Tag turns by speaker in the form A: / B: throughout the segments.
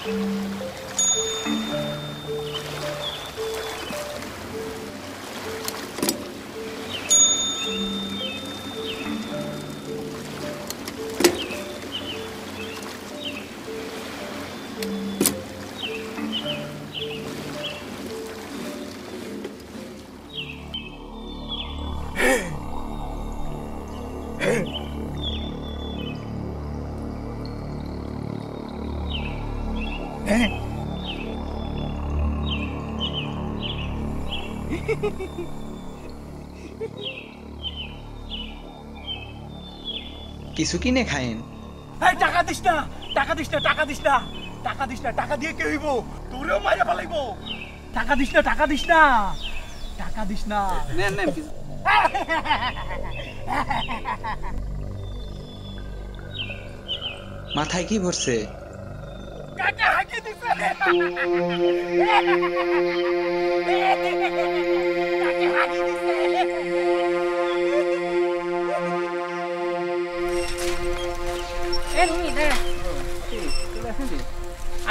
A: কিছু কিনে খায়েন।
B: টাকা দিস না, টাকা দিস না, টাকা দিস না, টাকা দিস না, টাকা দিয়ে কে হইব? তোরেও মাইরা ফেলাইব। টাকা দিস না, টাকা দিস না, টাকা দিস না।
A: নেন নেন। মাথায় কি ভরছে?
B: কাকা হাঁকি দিছে।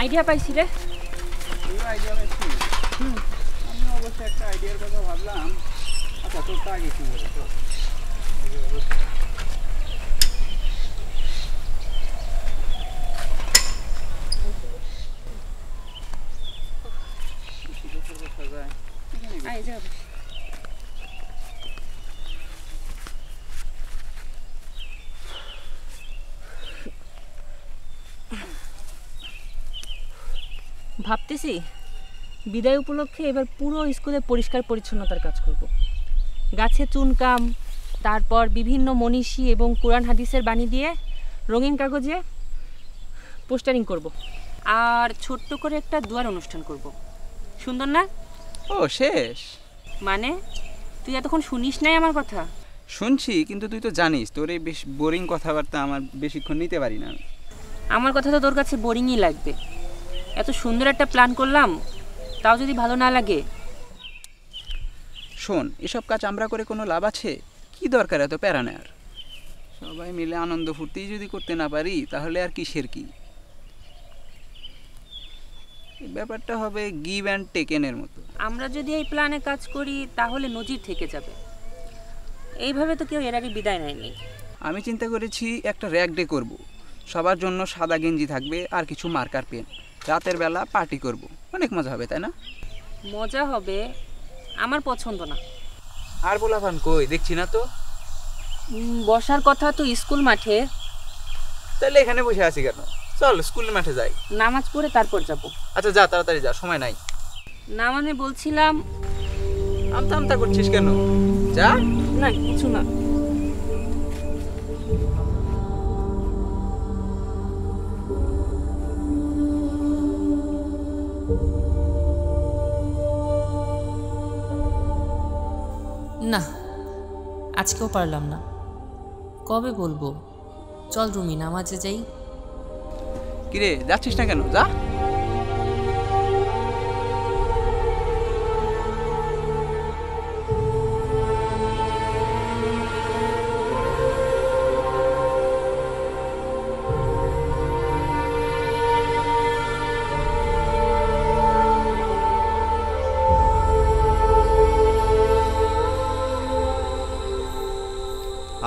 C: আইডিয়া পাইছি রে।
A: আইডিয়া পাইছি। আমি অবশ্য একটা আইডিয়ার কথা ভাবলাম। আচ্ছা তোর তা আগে কি বলে তো?
C: ভাবতেছি বিদায় উপলক্ষে এবার পুরো স্কুলে পরিষ্কার পরিচ্ছন্নতার কাজ করব। গাছে চুনকাম, তারপর বিভিন্ন মনীষী এবং কোরআন হাদিসের বাণী দিয়ে রঙিন কাগজে পোস্টারিং করব। আর ছোট্ট করে একটা দোয়ার অনুষ্ঠান করব। সুন্দর না?
A: ও শেষ?
C: মানে তুই এতক্ষণ শুনিস নাই আমার কথা?
A: শুনছি, কিন্তু তুই তো জানিস তোর এই বেশ বোরিং কথাবার্তা আমার বেশিক্ষণ নিতে পারি না।
C: আমার কথা তো তোর কাছে বোরিংই লাগবে। এত সুন্দর একটা প্ল্যান করলাম, তাও যদি ভালো না লাগে।
A: শোন, এসব কাজ আমরা করে কোনো লাভ আছে? কি দরকার এত প্যারা নেয়ার? সবাই মিলে আনন্দ ফুর্তি যদি করতে না পারি তাহলে আর কিসের কি? ব্যাপারটা হবে গিভ অ্যান্ড টেকেনের মতো।
C: আমরা যদি এই প্ল্যানে কাজ করি তাহলে নজির থেকে যাবে। এইভাবে তো কেউ এর আগে বিদায় নেয়নি।
A: আমি চিন্তা করেছি একটা র্যাক ডে করব। সবার জন্য সাদা গেঞ্জি থাকবে আর কিছু মার্কার পেন। রাতের বেলা পার্টি করব। অনেক মজা হবে, তাই না?
C: মজা হবে, আমার পছন্দ না।
A: আর বলাভান কই দেখছি না তো।
C: বসার কথা তো স্কুল মাঠে।
A: তাহলে এখানে বসে আছি কেন? চল স্কুলের মাঠে যাই।
C: নামাজ পড়ে তারপর যাব।
A: আচ্ছা যা, তাড়াতাড়ি যা, সময় নাই।
C: না মানে বলছিলাম।
A: আমতা আমতা করছিস কেন? যা।
C: না কিছু না।
D: না, আজকেও পারলাম না। কবে বলবো? চল রুমি, নামাজে যাই।
A: কিরে যাচ্ছিস না কেন? যা।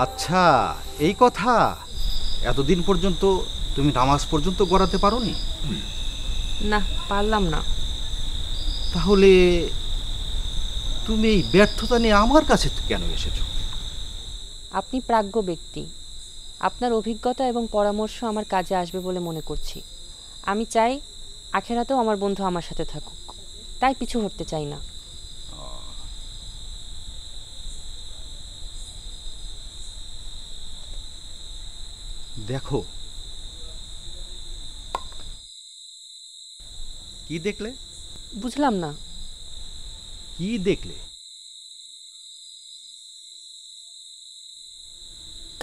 E: আচ্ছা, এই কথা। এতদিন পর্যন্ত তুমি নামাজ পর্যন্ত গড়াতে পারোনি?
C: না, পারলাম না।
E: তাহলে তুমি এই ব্যর্থতা নিয়ে আমার কাছে কেন এসেছো?
C: আপনি প্রাজ্ঞ ব্যক্তি। আপনার অভিজ্ঞতা এবং পরামর্শ আমার কাজে আসবে বলে মনে করছি। আমি চাই আখেরাতেও আমার বন্ধু আমার সাথে থাকুক, তাই পিছু হটতে চাই না।
E: দেখো, কি দেখলে?
C: বুঝলাম না।
E: কি দেখলে?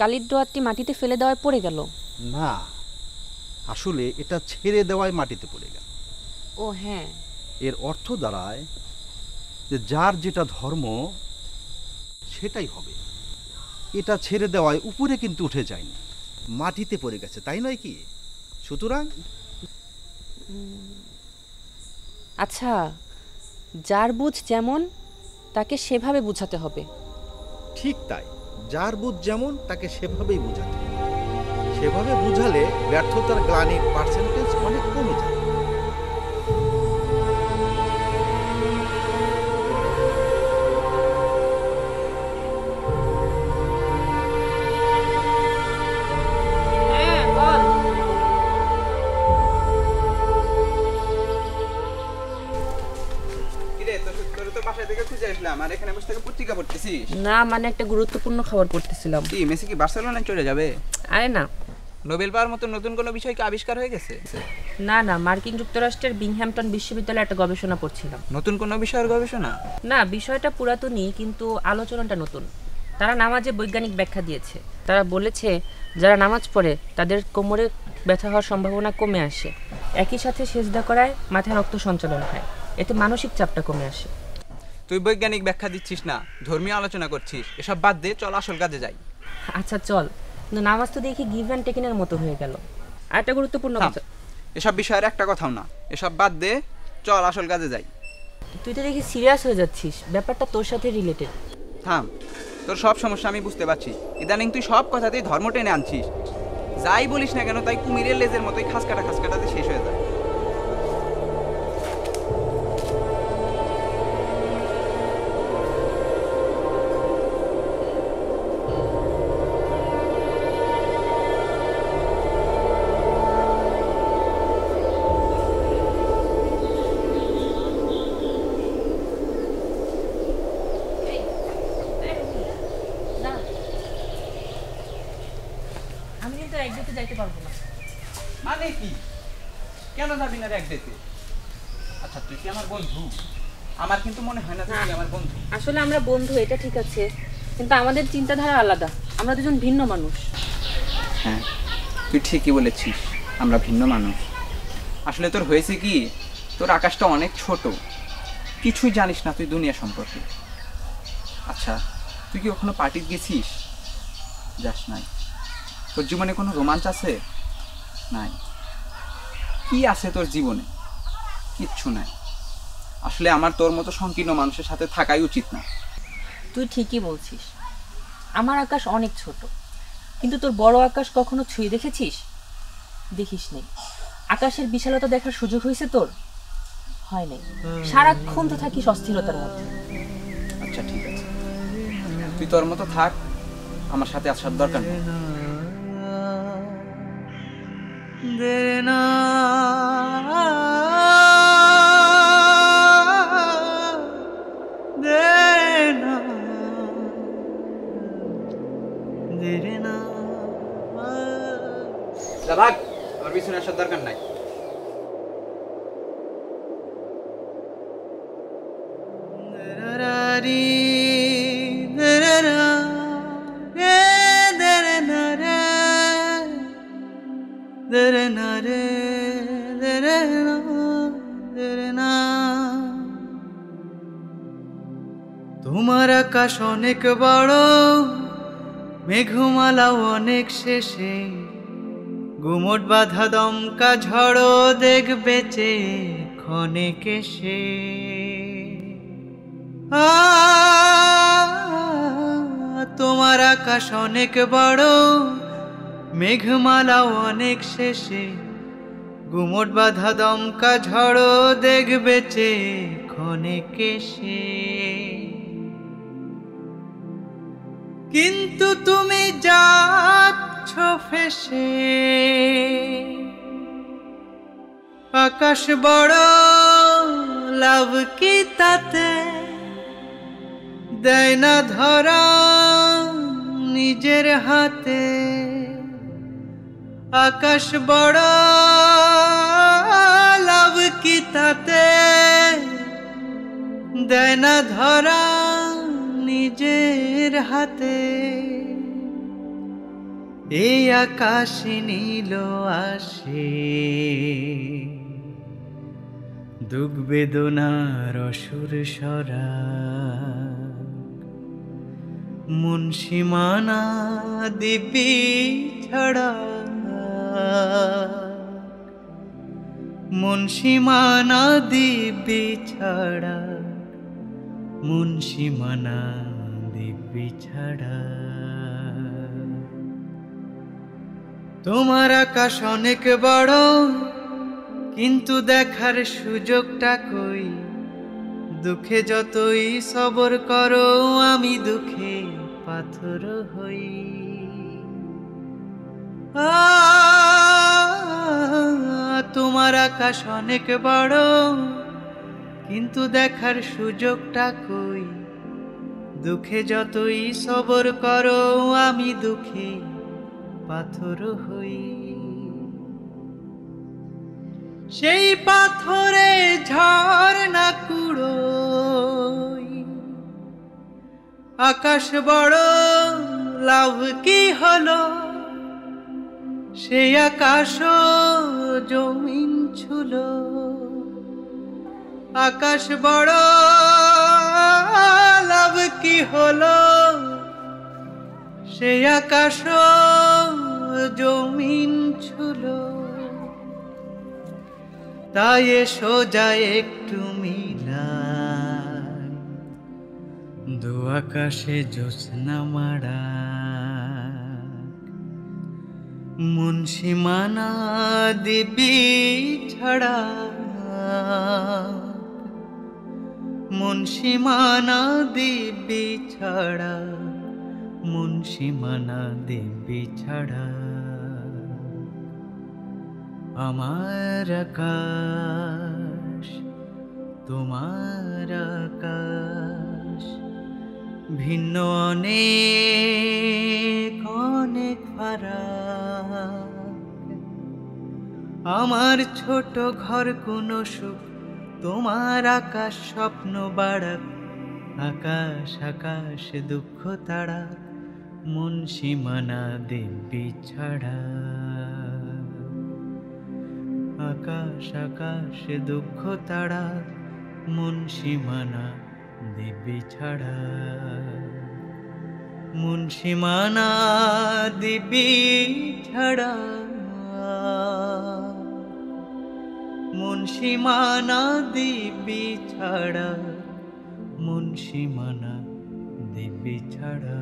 C: কালির ডোয়ারটি মাটিতে ফেলে দেওয়ায় পড়ে গেল।
E: না, আসলে এটা ছেড়ে দেওয়ায় মাটিতে পড়ে গেল।
C: ও হ্যাঁ।
E: এর অর্থ দাঁড়ায় যে যার যেটা ধর্ম সেটাই হবে। এটা ছেড়ে দেওয়ায় উপরে কিন্তু উঠে যায়নি, মাটিতে পড়ে গেছে, তাই নয় কি? সুতরাং
C: আচ্ছা, যার বুঝ যেমন তাকে সেভাবে বুঝাতে হবে।
E: ঠিক তাই, যার বুঝ যেমন তাকে সেভাবেই বোঝাতে হবে। সেভাবে বুঝালে ব্যর্থতার গ্লানির পার্সেন্টেজ অনেক কমে যায়।
C: হ্যাঁ, বল।
A: কিরে তোর তো বাসায় থেকে খুঁজে আসলাম, আর এখানে বসে থেকে পত্রিকা পড়তেছিস?
C: না, মানে একটা গুরুত্বপূর্ণ খবর পড়তেছিলাম।
A: কি মেসি কি বার্সেলোনায় চলে যাবে?
C: আরে না,
A: নোবেল পাওয়ার মতো নতুন কোনো বিষয় কি আবিষ্কার হয়ে গেছে?
C: না না, মার্কিন যুক্তরাষ্ট্রের বিংহ্যাম্পটন বিশ্ববিদ্যালয়ে একটা গবেষণা পড়ছিলাম।
A: নতুন কোনো বিষয়ের গবেষণা?
C: না, বিষয়টা পুরাতনই, কিন্তু আলোচনাটা নতুন। তারা নামাজে বৈজ্ঞানিক ব্যাখ্যা দিয়েছে। তারা বলেছে যারা নামাজ পড়ে তাদের কোমরে ব্যথা হওয়ার সম্ভাবনা কমে আসে। একই সাথে সেজদা করায় মাথায় রক্ত সঞ্চালন হয়, এতে মানসিক চাপটা কমে আসে।
A: তুই বৈজ্ঞানিক ব্যাখ্যা দিচ্ছিস না, ধর্মীয় আলোচনা করছিস। এসব বাদ দে, চল আসল কাজে যাই।
C: আচ্ছা চল, কিন্তু নামাজ তো দেখি গিভ অ্যান্ড টেকেনের মতো হয়ে গেল। আর একটা গুরুত্বপূর্ণ
A: থাম,
C: কথা,
A: এসব বিষয়ের একটা কথাও না। এসব বাদ দে, চল আসল কাজে যাই।
C: তুই তো দেখি সিরিয়াস হয়ে যাচ্ছিস, ব্যাপারটা তোর সাথে রিলেটেড।
A: থাম, তোর সব সমস্যা আমি বুঝতে পারছি। ইদানিং তুই সব কথাতেই ধর্ম টেনে আনছিস। যাই বলিস না কেন তাই কুমিরের লেজের মতোই খাস কাটাতে শেষ হয়ে যায়।
C: আমি কিন্তু এক দিতে যাইতে পারবো না।
A: মানে কি? কেন যাবি না এক ডেতে? আচ্ছা তুই কি আমার বন্ধু? আমার কিন্তু মনে হয় না তুই আমার বন্ধু।
C: আসলে আমরা বন্ধু, এটা ঠিক আছে, কিন্তু আমাদের চিন্তাধারা আলাদা। আমরা দুজন ভিন্ন মানুষ।
A: হ্যাঁ, তুই ঠিকই বলেছিস, আমরা ভিন্ন মানুষ। আসলে তোর হয়েছে কি, তোর আকাশটা অনেক ছোট, কিছুই জানিস না তুই দুনিয়া সম্পর্কে। আচ্ছা, তুই কি কখনো পার্টি গেছিস? যাস নাই। তোর জীবনে কোনো রোমাঞ্চ আছে? নাই। কি আছে তোর জীবনে? কিচ্ছু নাই। আসলে আমার তোর মতো সংকীর্ণ মানুষের সাথে থাকাই উচিত না।
C: তুই ঠিকই বলছিস, আমার আকাশ অনেক ছোট, কিন্তু তোর বড় আকাশ কখনো ছুঁয়ে দেখেছিস? দেখিস নেই। আকাশের বিশালতা দেখার সুযোগ হয়েছে তোর? হয় নাই। সারাক্ষণ তো থাকিস অস্থিরতার মধ্যে।
A: আচ্ছা ঠিক আছে, তুই তোর মতো থাক, আমার সাথে আসার দরকার নেই। যা ভাগ, আমার পিছনে আসার দরকার নাই।
B: তোমার আকাশ অনেক বড়, মেঘমালাও অনেক শেষে, গুমট বাঁধা দমকা ঝড়ো দেখবে চে ক্ষণেক এসে। তোমার আকাশ অনেক বড়, মেঘমালাও অনেক শেষে, গুমট বাঁধা দমকা ঝড়ো দেখবে চে ক্ষণেক এসে। কিন্তু তুমি যাচ্ছ ফেসে, আকাশ বড় লাভ কি তাতে, দেয় না ধরা নিজের হাতে। আকাশ বড় লাভ কি তাতে, দেয় না ধরা নিজের হাতে। এই আকাশ নীল আসে, দুঃখ বেদনার অসুর সরা, মুন্সিমানা দিবি ছড়া,
F: মুন্সিমানা দিব্যি ছাড়া, মুন্সিমানা দিব্যি ছাড়া। তোমার আকাশ অনেক বড়, কিন্তু দেখার সুযোগটা কই। দুঃখে যতই সবর করো, আমি দুঃখে পাথর হই। তোমার আকাশ অনেক বড়, কিন্তু দেখার সুযোগটা কই। দুঃখে যতই সবর করো, আমি দুঃখে পাথর হই। সেই পাথরে ঝর্ণা কুড়োই, আকাশ বড় লাভ কি হলো। সেই আকাশ জমিন ছুলো, আকাশ বড় লাভ কি হলো। সেই আকাশ জমিন ছুলো। তাই এসো যায় একটু মিলাই, দু আকাশে জ্যোৎস্না মারা। মুন্সিমানা দিব্যি ছাড়া, মুন্সিমানা দিব্যি ছাড়া, মুন্সিমানা দিব্যি ছাড়া। আমার আকাশ তোমার আকাশ ভিন্ন, অনেক অনেক ফারাক। আমার ছোট ঘর কোনো সুখ, তোমার আকাশ স্বপ্ন বাড়াক। আকাশ আকাশ দুঃখ তাড়া, মুন্সিমানা দিব্যি ছাড়া। আকাশ আকাশ দুঃখ তাড়া, মুন্সিমানা দিব্যি ছাড়া। মুন্সিমানা দিব্যি ছাড়া, মুন্সিমানা দিব্যি ছাড়া, মুন্সিমানা দিব্যি ছাড়া।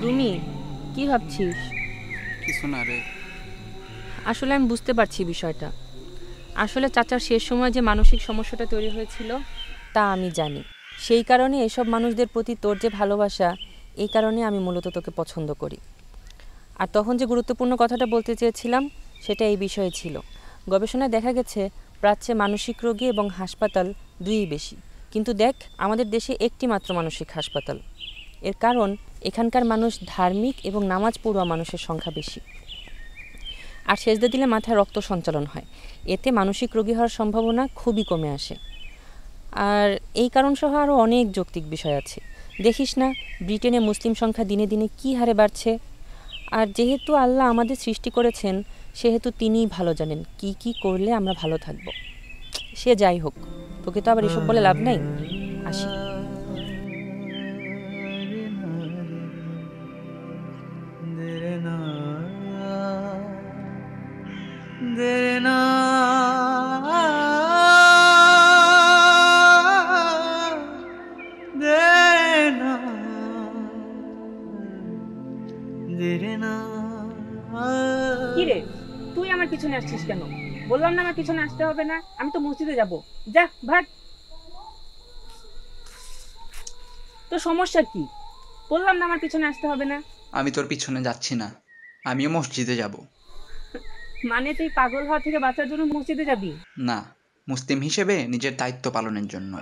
C: রুমি, কি ভাবছিস?
A: কিছু না রে।
C: আসলে আমি বুঝতে পারছি বিষয়টা। আসলে চাচার শেষ সময় যে মানসিক সমস্যাটা তৈরি হয়েছিল তা আমি জানি। সেই কারণে এসব মানুষদের প্রতি তোর যে ভালোবাসা, এই কারণে আমি মূলত তোকে পছন্দ করি। আর তখন যে গুরুত্বপূর্ণ কথাটা বলতে চেয়েছিলাম সেটা এই বিষয়ে ছিল। গবেষণায় দেখা গেছে প্রাচ্যে মানসিক রোগী এবং হাসপাতাল দুইই বেশি, কিন্তু দেখ আমাদের দেশে একটি মাত্র মানসিক হাসপাতাল। এর কারণ এখানকার মানুষ ধার্মিক এবং নামাজ পড়ুয়া মানুষের সংখ্যা বেশি। আর সেজদা দিলে মাথায় রক্ত সঞ্চালন হয়, এতে মানসিক রোগী হওয়ার সম্ভাবনা খুবই কমে আসে। আর এই কারণ সহ আরও অনেক যৌক্তিক বিষয় আছে। দেখিস না ব্রিটেনে মুসলিম সংখ্যা দিনে দিনে কী হারে বাড়ছে। আর যেহেতু আল্লাহ আমাদের সৃষ্টি করেছেন, সেহেতু তিনিই ভালো জানেন কি কি করলে আমরা ভালো থাকব। সে যাই হোক, তোকে তো আবার এসব বলে লাভ নাই, আসি। কিরে, তুই আমার পিছনে আসছিস কেন? বললাম না আমার পিছনে আসতে হবে না, আমি তো মসজিদে যাব। যা ভাগ। তোর সমস্যা কি? বললাম না আমার পিছনে আসতে হবে না।
A: আমি তোর পিছনে যাচ্ছি না, আমিও মসজিদে যাব।
C: মানে তুই পাগল হওয়া থেকে বাঁচার জন্য মসজিদে যাবি?
A: না, মুসলিম হিসেবে নিজের দায়িত্ব পালনের জন্য।